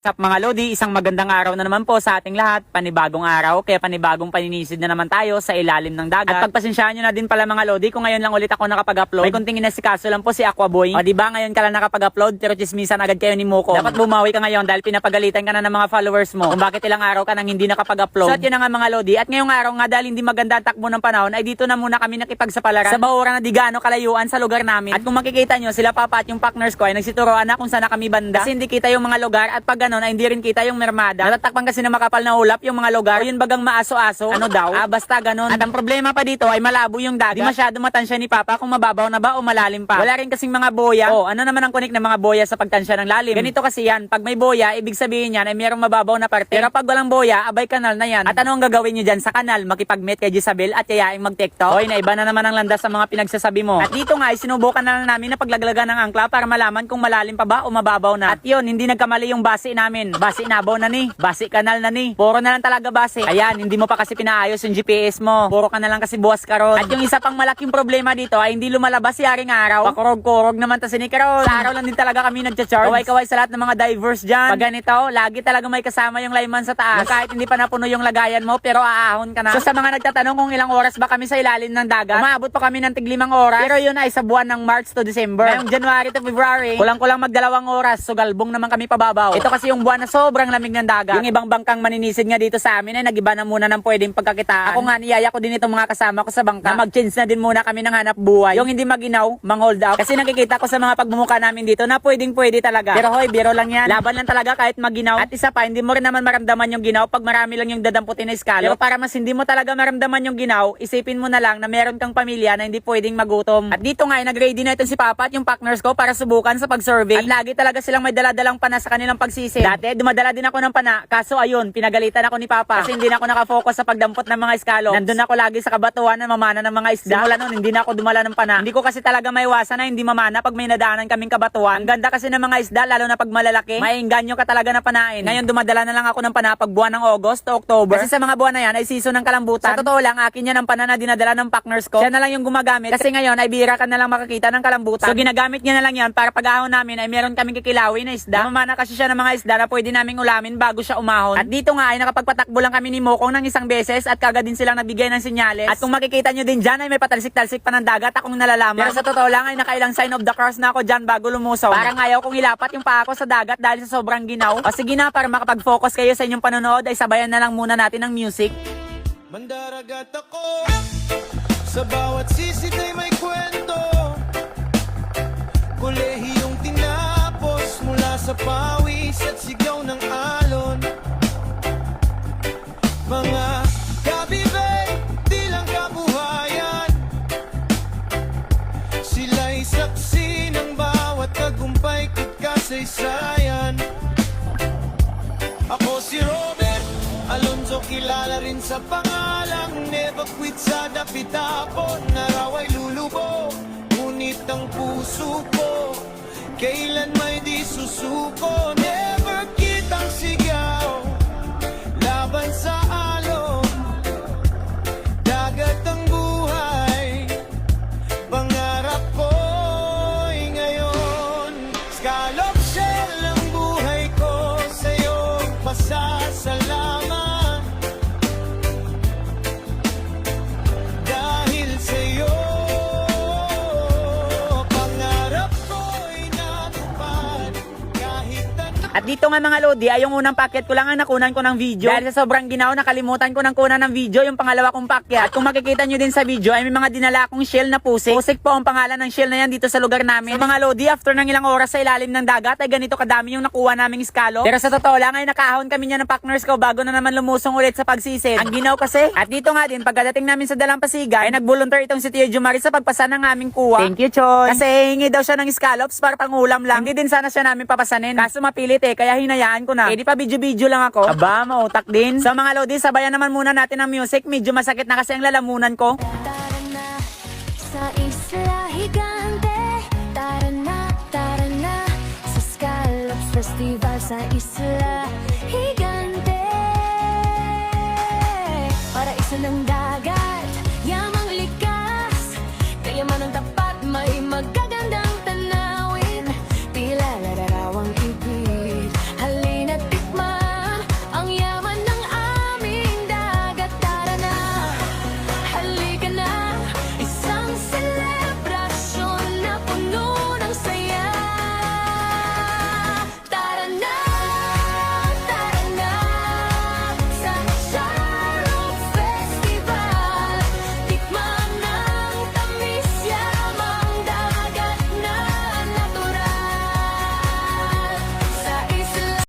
Sup mga Lodi, isang magandang araw na naman po sa ating lahat. Panibagong araw, kaya panibagong paninisid na naman tayo sa ilalim ng dagat. At pagpasensyahan nyo na din pala mga Lodi kung ngayon lang ulit ako nakapag-upload. May kunting inasikaso lang po si Aquaboy. O diba ngayon ka lang nakapag-upload pero chismisan agad kayo ni Moko. Dapat bumawi ka ngayon dahil pinapagalitan ka na ng mga followers mo kung bakit ilang araw ka nang hindi nakapag-upload. So at yun na nga mga Lodi, at ngayong araw nga dahil hindi maganda ang takbo ng panahon ay dito na muna kami nakipagsapalaran sa bahura na di gaano kalayuan sa lugar namin. At kung makikita nyo sila Papa at yung partners ko ay nagsituroan na kung saan na kami banda. Kasi hindi kita yung mga lugar at pag ganon ay hindi rin kita yung mermada. Natatakpan kasi na makapal na ulap yung mga lugar. Yun bagang maaso-aso. Ano daw? Basta ganun. At ang problema pa dito ay malabo yung dagat. Di masyado matansya ni Papa kung mababaw na ba o malalim pa. Wala rin kasing mga boya. Ano naman ang kunik ng mga boya sa pagtansya ng lalim? Ganito kasi yan. Pag may boya, ibig sabihin yan ay mayroong mababaw na parte. Pero pag walang boya, abay kanal na yan. At ano ang gagawin nyo dyan sa kanal? Makipag-meet kay Jezabel at yayaing mag-tiktok? Hoy, naiba na naman ang landas sa mga pinagsasabi mo. At dito nga ay sinubukan na lang namin na paglaglagan ng angkla para malaman kung malalim pa ba o mababaw na. At yun, hindi nagkamali yung base namin. Base nabaw na ni. Base kanal na ni. Puro na lang talaga base. Ayan, hindi mo pa kasi pinaayos yung GPS mo. Puro ka na lang kasi buwas karon. At yung isa pang malaking problema dito ay hindi lumalabas si Aring Araw. Pakurog-kurog naman ta si Karon. Sa araw lang din talaga kami nagcha-charge. Kaway-kaway sa lahat ng mga divers dyan. Pag ganito, lagi talaga may kasama yung layman sa taas. Kahit hindi pa napuno yung lagayan mo, pero aahon ka na. So sa mga nagtatanong kung ilang oras ba kami sa ilalim ng dagat, umaabot pa kami ng tig-5 oras. Pero yun ay sa buwan ng March to December. Ngayong January to February, kulang-kulang mag-2 oras. So galbong naman kami pababaw. Ito kasi yung buwan na sobrang lamig ng dagat. Yung ibang bangkang maninisid nga dito sa amin ay nagiba na muna ng pwedeng pagkakitaan. Ako nga niyaya ko din itong mga kasama ko sa bangka na mag-change na din muna kami ng hanap buhay. Yung hindi maginaw, mang-hold up. Kasi nakikita ko sa mga pagmumukha namin dito na pwede talaga. Pero hoy, biro lang yan. Laban lang talaga kahit maginaw. At isa pa, hindi mo rin naman maramdaman yung ginaw pag marami lang yung dadamputin na iskalo. Pero para mas hindi mo talaga maramdaman yung ginaw, isipin mo na lang na meron kang pamilya na hindi pwedeng magutom. At dito nga ay nag-ready na itong si Papa at yung partners ko para subukan sa pag-survey. At lagi talaga silang may daladalang pana sa kanilang pagsisid. Dati, dumadala din ako ng pana. Kaso ayun, pinagalitan ako ni Papa kasi hindi na ako nakafocus sa pagdampot ng mga iskalo. Nandun ako lagi sa kabatuan na mamana ng mga isda. Simula nun, hindi na ako dumala ng pana. Hindi ko kasi talaga maiwasan na hindi mamana pag may nadaanan kaming kabatuan. Ang ganda kasi ng mga isda, lalo na pag malalaki, maiengganyo ka talaga na panain. Ngayon, dumadala na lang ako ng pana pag buwan ng August to October. Kasi sa mga buwan na yan ay season ng kalambutan. Sa totoo lang, akin yan ang pana na dinadala ng partners ko. Siya na lang yung gumagamit kasi ngayon ay bihira ka na lang makakita ng kalambutan. So ginagamit niya na lang yan para pag-ahon namin ay meron kaming kikilawin na isda. Mamana kasi siya ng mga isda na pwede naming ulamin bago siya umahon. At dito nga ay nakapagpatakbo lang kami ni Mokong ng isang beses at kagad din silang nagbigay ng senyales. At kung makikita nyo din dyan ay may patalsik-talsik pa ng dagat akong nalalaman. Pero sa totoo lang ay nakailang sign of the cross na ako dyan bago lumusaw. Parang ayaw kong ilapat yung paa ko sa dagat dahil sa sobrang ginaw. O sige na, para makapag-focus kayo sa inyong panonood ay sabayan na lang muna natin ng music. Mandaragat ako, sa bawat sisid ay may kwento. Kolehiyong tinapos mula sa pawis at sigaw ng alon. Mga kabibay, di lang kabuhayan. Sila'y saksi ng bawat tagumpay ko't kasaysayan. Ako si Robert Alonzo, kilala rin sa pangalang never quit sa dapitapon. Na raw ay lulubo, ngunit ang puso ko kailan may di susuko. Never kitang sigaw, laban sa alon. Dagat ang buhay, pangarap ko'y ngayon. Scallop shell ang buhay ko, sa'yo pasasalamat. Dahil sa'yo, pangarap ko'y natupad. Kahit At dito nga mga Lodi ay yung unang packet ko lang ang nakunan ko ng video. Dahil sa sobrang ginaw, nakalimutan ko ng kunan ng video yung pangalawa kong packet. At kung makikita nyo din sa video ay may mga dinala akong shell na pusik. Pusik po ang pangalan ng shell na yan dito sa lugar namin. So mga Lodi, after ng ilang oras sa ilalim ng dagat ay ganito kadami yung nakuha naming iskalo. Pero sa totoo lang ay nakahon kami niya ng partners ko bago na naman lumusong ulit sa pagsisid. Ang ginaw kasi. At dito nga din, pagdating namin sa Dalampasigan ay nag-volunteer itong si Tia Jumari sa pagpasa ng aming kuha. Thank you, Choy. Kasi hingi daw siya ng scallops para pangulam lang. Hindi din sana siya namin papasanin. Kaso mapilit kaya hinayaan ko na. Eh di pa video-video lang ako. Aba, mautak din. So mga Lodi, sabayan naman muna natin ng music. Medyo masakit na kasi ang lalamunan ko. Tara na sa isla higante. Tara na sa Scallops Festival sa isla higante.